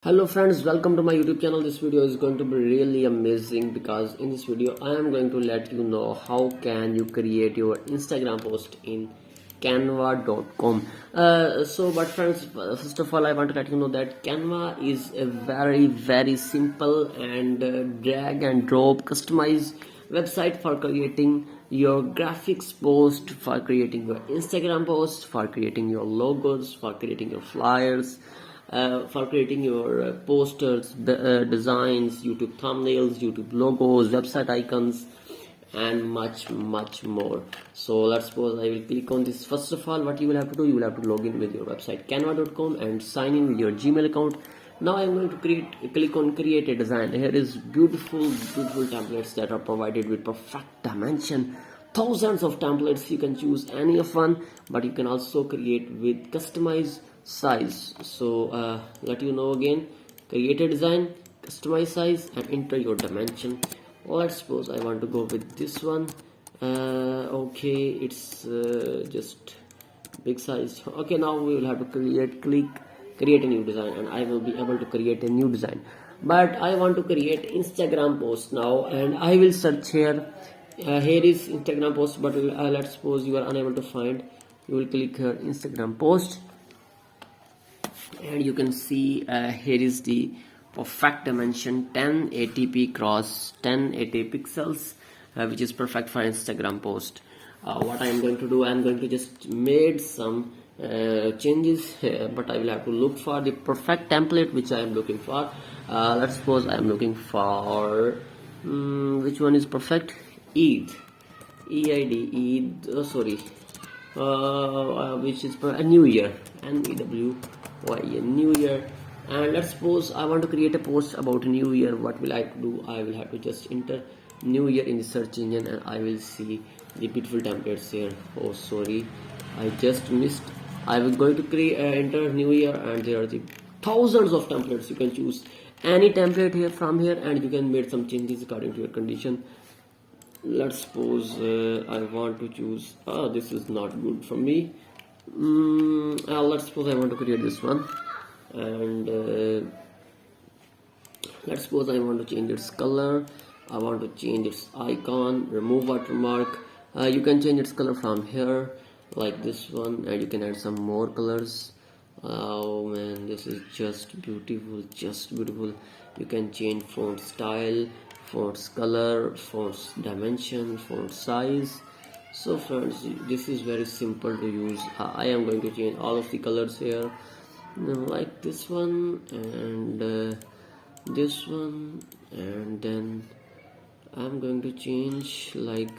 Hello friends, welcome to my YouTube channel. This video is going to be really amazing because in this video I am going to let you know how can you create your Instagram post in canva.com. But friends, first of all I want to let you know that Canva is a very simple and drag and drop customized website for creating your graphics post, for creating your Instagram post, for creating your logos, for creating your flyers, for creating your posters, designs, YouTube thumbnails, YouTube logos, website icons, and much more. So let's suppose I will click on this. First of all, what you will have to do, you will have to log in with your website canva.com and sign in with your Gmail account. Now I'm going to click on create a design. Here is beautiful templates that are provided with perfect dimension. Thousands of templates, you can choose any of one, but you can also create with customized size. So let you know again, create a design, customize size, and enter your dimension. Let's suppose I want to go with this one. Okay, it's just big size. Okay, now we will have to create a new design, and I will be able to create a new design. But I want to create Instagram post now, and I will search here. Here is Instagram post, but let's suppose you are unable to find. You will click here Instagram post, and you can see here is the perfect dimension 1080p cross 1080 pixels, which is perfect for Instagram post. What I am going to do, I am going to just made some changes here, but I will have to look for the perfect template which I am looking for. Let's suppose I am looking for which one is perfect. Eid, which is a New Year, New Year. And let's suppose I want to create a post about New Year. What will I do? I will have to just enter New Year in the search engine, and I will see the beautiful templates here. Oh sorry, I just missed. I was going to enter New Year, and there are the thousands of templates. You can choose any template here from here, and you can make some changes according to your condition. Let's suppose I want to choose, this is not good for me. Let's suppose I want to create this one, and let's suppose I want to change its color. I want to change its icon, remove watermark. You can change its color from here like this one, and you can add some more colors. Oh man, this is just beautiful. You can change font style, font's color, font's dimension, font size. So friends, this is very simple to use. I am going to change all of the colors here, like this one and this one, and then I'm going to change like,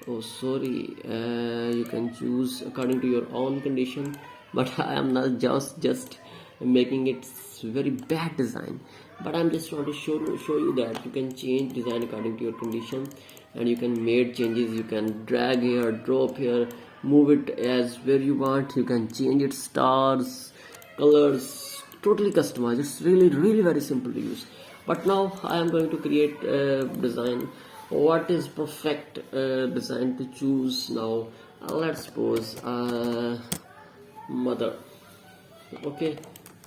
oh sorry, you can choose according to your own condition, but I am not just making it very bad design, but I'm just want to show you that you can change design according to your condition, and you can make changes. You can drag here, drop here, move it as where you want. You can change its stars, colors, totally customized. It's really very simple to use. But now I am going to create a design. What is perfect design to choose now? Let's suppose mother. Okay,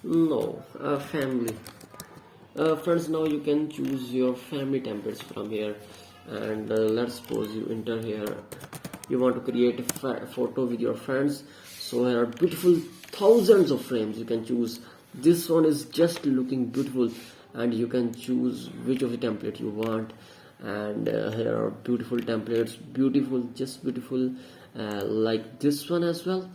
no, family. Friends, now you can choose your family templates from here, and let's suppose you enter here. You want to create a photo with your friends, so here are beautiful thousands of frames. You can choose. This one is just looking beautiful, and you can choose which of the template you want. And here are beautiful templates, beautiful, like this one as well.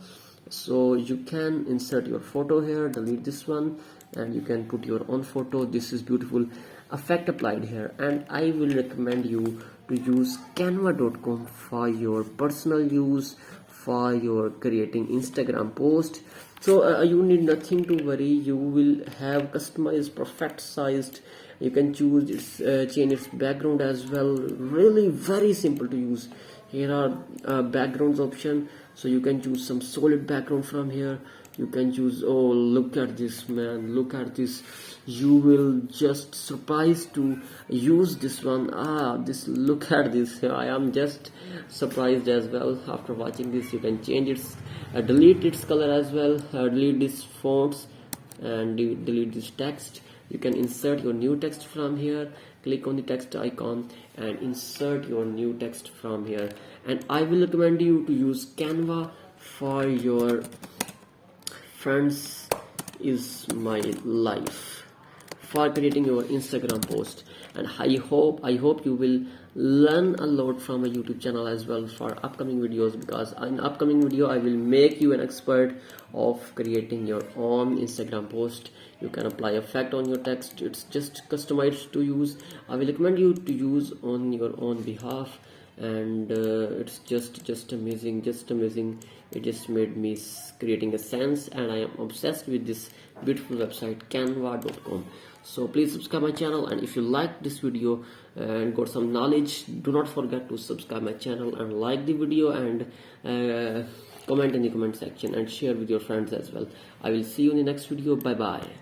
So you can insert your photo here, delete this one, and you can put your own photo. This is beautiful effect applied here, and I will recommend you to use canva.com for your personal use, for your creating Instagram post. So you need nothing to worry. You will have customized, perfect sized. You can choose its change its background as well. Really very simple to use. Here are backgrounds option, so you can choose some solid background from here. You can choose, oh look at this man, look at this. You will just surprised to use this one. Look at this. I am just surprised as well after watching this. You can change its delete its color as well, delete these fonts, and delete this text. You can insert your new text from here. Click on the text icon and insert your new text from here. And I will recommend you to use Canva for your friends is my life for creating your Instagram post. And I hope you will learn a lot from my YouTube channel as well for upcoming videos, because in upcoming video I will make you an expert of creating your own Instagram post. You can apply effect on your text, it's just customized to use. I will recommend you to use on your own behalf, and it's just amazing. It just made me creating a sense, and I am obsessed with this beautiful website canva.com. So please subscribe my channel, and if you like this video and got some knowledge, do not forget to subscribe my channel and like the video, and comment in the comment section and share with your friends as well. I will see you in the next video. Bye bye.